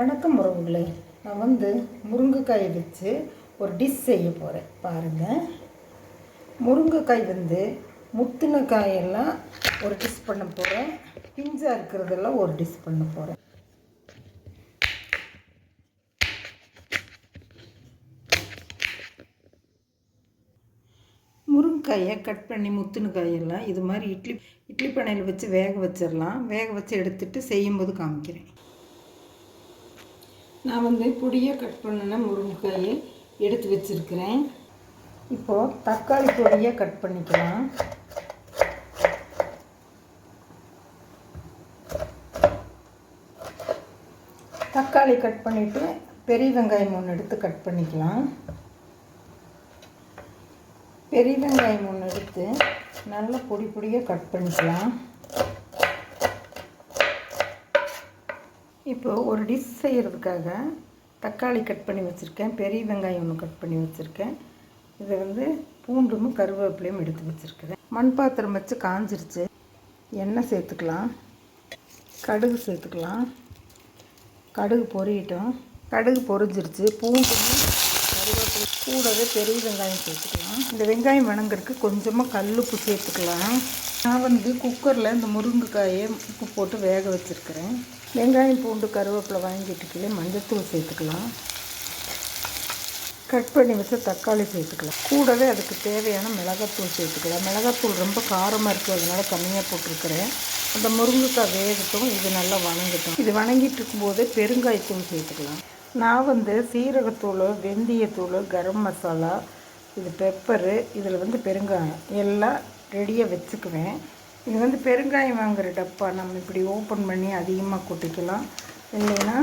வணக்கம் உறவுகளே. நான் முருங்கைக்காயை வச்சு ஒரு டிஷ் செய்ய போகிறேன். பாருங்கள், முருங்கைக்காய் முத்தின காயெல்லாம் ஒரு டிஷ் பண்ண போகிறேன். பிஞ்சாக இருக்கிறதெல்லாம் ஒரு டிஷ் பண்ண போகிறேன். முருங்கைக்காயை கட் பண்ணி முத்தின காயெல்லாம் இது மாதிரி இட்லி பானையில் வச்சு வேக வச்சிடலாம். வேக வச்சு எடுத்துகிட்டு செய்யும்போது காமிக்கிறேன். நான் பொடியாக கட் பண்ணின முருங்கைக்காயை எடுத்து வச்சுருக்கிறேன். இப்போது தக்காளி பொடியாக கட் பண்ணிக்கலாம். தக்காளி கட் பண்ணிவிட்டு பெரிய வெங்காயம் 3 எடுத்து கட் பண்ணிக்கலாம். பெரிய வெங்காயம் 3 எடுத்து நல்லா பொடியாக கட் பண்ணிக்கலாம். இப்போது ஒரு டிஷ் செய்கிறதுக்காக தக்காளி கட் பண்ணி வச்சுருக்கேன். பெரிய வெங்காயம் 1 கட் பண்ணி வச்சுருக்கேன். இதை பூண்டும் கருவேப்பிலையும் எடுத்து வச்சுருக்கிறேன். மண் பாத்திரம் வச்சு காஞ்சிருச்சு. எண்ணெய் சேர்த்துக்கலாம். கடுகு சேர்த்துக்கலாம். கடுகு பொரியட்டும். கடுகு பொரிஞ்சிருச்சு. பூண்டும் கருவேப்பிலை கூடவே பெரிய வெங்காயம் சேர்த்துக்கலாம். இந்த வெங்காயம் வணங்குறதுக்கு கொஞ்சமாக கல்லுப்பு சேர்த்துக்கலாம். நான் குக்கரில் இந்த முருங்கைக்காயை உப்பு போட்டு வேக வச்சுருக்கிறேன். வெங்காயம் பூண்டு கருவேப்பிலை வாங்கிட்டுக்கலே மஞ்சத்தூள் சேர்த்துக்கலாம். கட் பண்ணி வச்ச தக்காளி சேர்த்துக்கலாம். கூடவே அதுக்கு தேவையான மிளகாத்தூள் சேர்த்துக்கலாம். மிளகாத்தூள் ரொம்ப காரமாக இருக்குது, அதனால் கம்மியாக போட்டிருக்கிறேன். அந்த முருங்கைக்காய் வேகட்டும். இது நல்லா வணங்கட்டும். இது வணங்கிட்டு இருக்கும்போதே பெருங்காயத்தூள் சேர்த்துக்கலாம். நான் சீரகத்தூள், வெந்தயத்தூள், கரம் மசாலா, இது பெப்பரு, இதில் பெருங்காயம் எல்லாம் ரெடியாக வச்சுக்குவேன். இது பெருங்காயம் வாங்குகிற டப்பா நம்ம இப்படி ஓப்பன் பண்ணி அதிகமாக கொட்டிக்கலாம். இல்லைன்னா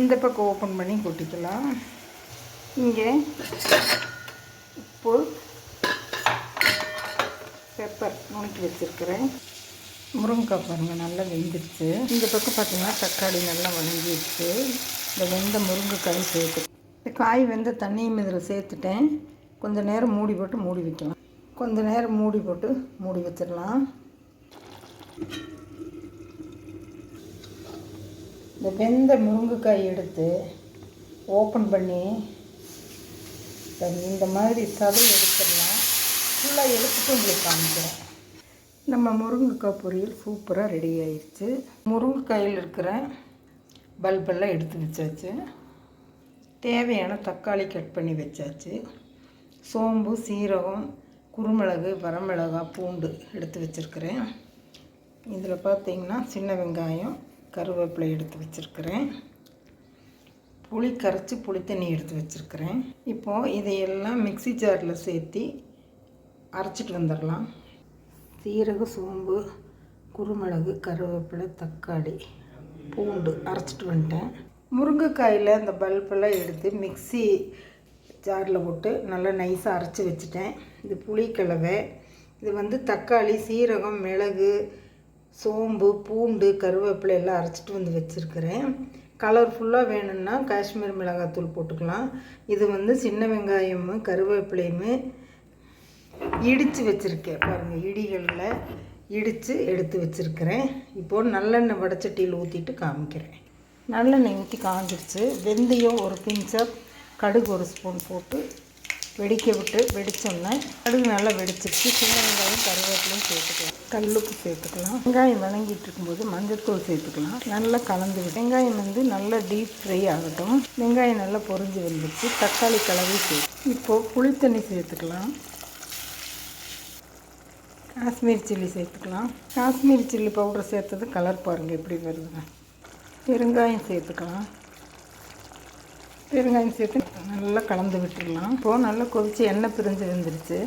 இந்த பக்கம் ஓப்பன் பண்ணி கொட்டிக்கலாம். இங்கே உப்பு, பெப்பர் நுணுக்கி வச்சுருக்கிறேன். முருங்கைக்காய் பாருங்கள் நல்லா வெந்துடுச்சு. இந்த பக்கம் பார்த்திங்கன்னா தக்காளி நல்லா வணங்கிடுச்சு. இந்த வெந்த முருங்கைக்காய் சேர்த்து இந்த காய் வெந்த தண்ணியும் இதில் சேர்த்துட்டேன். கொஞ்சம் நேரம் மூடி போட்டு மூடி வைக்கலாம். கொஞ்சம் நேரம் மூடி போட்டு மூடி வச்சிடலாம். இந்த வெந்த முருங்கைக்காய் எடுத்து ஓப்பன் பண்ணி இந்த மாதிரி சதை எடுத்துடலாம். ஃபுல்லாக எடுத்துட்டு உங்களுக்கு காமிக்கிறேன். நம்ம முருங்கைக்காய் பொரியல் சூப்பராக ரெடி ஆயிடுச்சு. முருங்கைக்காயில் இருக்கிற பல்பெல்லாம் எடுத்து வச்சாச்சு. தேவையான தக்காளி கட் பண்ணி வச்சாச்சு. சோம்பு, சீரகம், குருமிளகு, வரமிளகாய், பூண்டு எடுத்து வச்சுருக்கிறேன். இதில் பார்த்திங்கன்னா சின்ன வெங்காயம், கருவேப்பிலை எடுத்து வச்சுருக்கிறேன். புளி கரைச்சி புளித்தண்ணி எடுத்து வச்சுருக்கிறேன். இப்போது இதையெல்லாம் மிக்ஸி ஜாரில் சேர்த்து அரைச்சிட்டு வந்துடலாம். சீரகம், சோம்பு, குருமிளகு, கருவேப்பிலை, தக்காளி, பூண்டு அரைச்சிட்டு வந்துட்டேன். முருங்கைக்காயில் அந்த பல்பெல்லாம் எடுத்து மிக்ஸி ஜாரில் போட்டு நல்லா நைஸாக அரைச்சி வச்சுட்டேன். இது புளிக்கலவை. இது தக்காளி, சீரகம், மிளகு, சோம்பு, பூண்டு, கருவேப்பிலை எல்லாம் அரைச்சிட்டு வச்சுருக்கிறேன். கலர்ஃபுல்லாக வேணும்னா காஷ்மீர் மிளகாத்தூள் போட்டுக்கலாம். இது சின்ன வெங்காயமும் கருவேப்பிலையும் இடித்து வச்சுருக்கேன். பாருங்கள், இடிகளில் இடித்து எடுத்து வச்சுருக்கிறேன். இப்போது நல்லெண்ணெய் வடச்சட்டியில் ஊற்றிட்டு காமிக்கிறேன். நல்லெண்ணெய் ஊற்றி காஞ்சிருச்சு. வெந்தயம் ஒரு பிஞ்சப், கடுகு 1 ஸ்பூன் போட்டு வெடிக்க விட்டு வெடித்தோன்னே கடுகு நல்லா வெடிச்சிருச்சு. சின்ன வெங்காயம் கருவேப்பிலையும் சேர்த்துக்கலாம். கல்லுப்பு சேர்த்துக்கலாம். வெங்காயம் வணங்கிட்டு இருக்கும்போது மஞ்சத்தூள் சேர்த்துக்கலாம். நல்லா கலந்து விட்டு வெங்காயம் நல்லா டீப் ஃப்ரை ஆகட்டும். வெங்காயம் நல்லா பொரிஞ்சு வந்துடுச்சு. தக்காளி கலவை சேர்த்து இப்போது புளித்தண்ணி சேர்த்துக்கலாம். காஷ்மீர் சில்லி சேர்த்துக்கலாம். காஷ்மீர் சில்லி பவுடர் சேர்த்தது கலர் பாருங்கள் எப்படி வருதுங்க. பெருங்காயம் சேர்த்துக்கலாம். பெருங்காயம் சேர்த்து நல்லா கலந்து விட்டுடலாம். இப்போது நல்லா கொதித்து எண்ணெய் பிரிஞ்சு வந்துடுச்சு.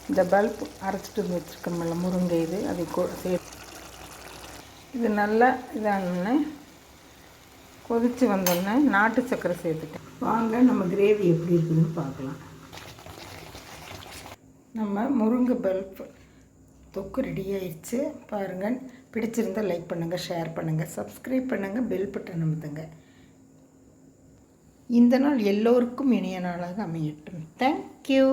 இந்த பல்ப் அரைச்சிட்டு வச்சுருக்கோம்ல முருங்கை, அதை சேர்த்து இது நல்லா இதானே கொதித்து வந்தோடனே நாட்டு சர்க்கரை சேர்த்துட்டேன். வாங்க நம்ம கிரேவி எப்படி இருக்குதுன்னு பார்க்கலாம். நம்ம முருங்கை பல்ப் தொக்கு ரெடி ஆயிடுச்சு. பாருங்கள், பிடிச்சிருந்தால் லைக் பண்ணுங்கள், ஷேர் பண்ணுங்கள், சப்ஸ்கிரைப் பண்ணுங்கள், பெல் பட்டன் அமுத்துங்க. இந்த நாள் எல்லோருக்கும் இனிய நாளாக அமையட்டும். தேங்க்யூ.